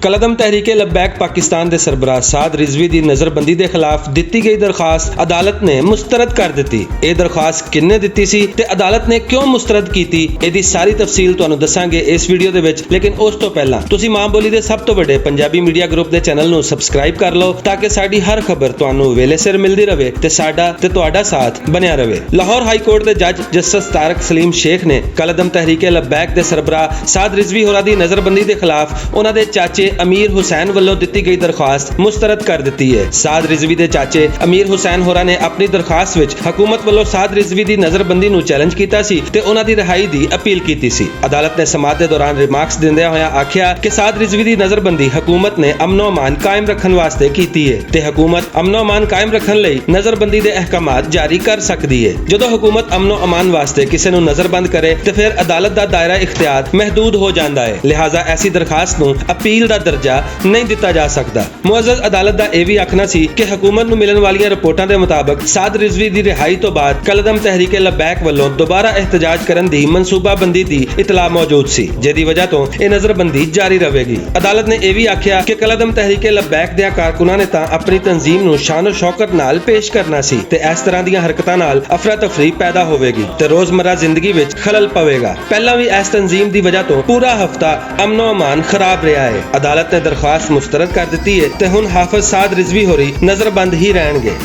कलदम तहरीके लब्बैक पाकिस्तान के सरबराह साद रिजवी की नज़रबंदी के खिलाफ दी गई दरखास्त अदालत ने मुस्तरद कर दी। यह दरखास्त किन्ने दी सी ते अदालत ने क्यों मुस्तरद की, इसकी सारी तफसील तुहानू दसांगे इस वीडियो दे विच। लेकिन उस तो पहला तुसी मां बोली के सब तो बड़े पंजाबी मीडिया ग्रुप के चैनल नू सबसक्राइब कर लो ताकि साडी हर खबर तुहानू वेले सिर मिलती रहे ते साडा ते तुहाडा साथ बनिया रहे। लाहौर हाई कोर्ट के जज जस्टिस तारक सलीम शेख ने कलदम तहरीके लब्बैक के सरबराह साद रिजवी होरां दी नज़रबंदी के खिलाफ उन्हां दे चाचे अमीर हुसैन वालों दी गई दरखास्त मुस्तरद कर दी है। साद रिजवी के चाचे अमीर हुसैन होरां ने अपनी दरखास्त विच हुकूमत वालों साद रिजवी की नज़रबंदी नू चैलेंज किया सी ते उन्हां दी रिहाई की अपील की सी। अदालत ने समाअत के दौरान रिमार्क्स दिंदे होया आख्या कि साद रिजवी की नज़रबंदी हुकूमत ने अमनो अमान कायम रखने वास्ते की है ते हुकूमत अमनो अमान कायम रखने लई नज़रबंदी के अहकामात जारी कर सकती है। जदों हुकूमत अमनो अमान वास्ते किसी नू नज़रबंद करे तो फिर अदालत का दायरा इख्तियार महदूद हो जाता है, लिहाजा ऐसी दरखास्त नू अपील का दर्जा नहीं दिता जा सकता। मुअज़्ज़ज़ अदालत का यह भी आखना सी कि हुकूमत नू मिलने वाली रिपोर्टां के मुताबिक साद रिजवी की रिहाई तो बाद कलदम तहरीके लब्बैक वालों दोबारा एहतजाज करने की मनसूबाबंदी की इतला मौजूद सी, जिहदी वजह तो यह नज़रबंदी जारी रहेगी। अदालत ने यह भी आख्या कि कलदम तहरीके लब्बैक दे कारकुनां ने तां अपनी तंजीम नू शानो शौकत नाल पेश करना सी ते इस तरह दी हरकतां नाल अफरा तफरी पैदा होवेगी ते रोजमर्रा जिंदगी विच खलल पवेगा। पहला भी इस तंजीम की वजह तो पूरा हफ्ता अमनो अमान खराब रहा है। अदालत ने दरखास्त मुस्तरद कर दी है ते हुण हाफिज साद रिजवी होरी नज़रबंद ही रहणगे।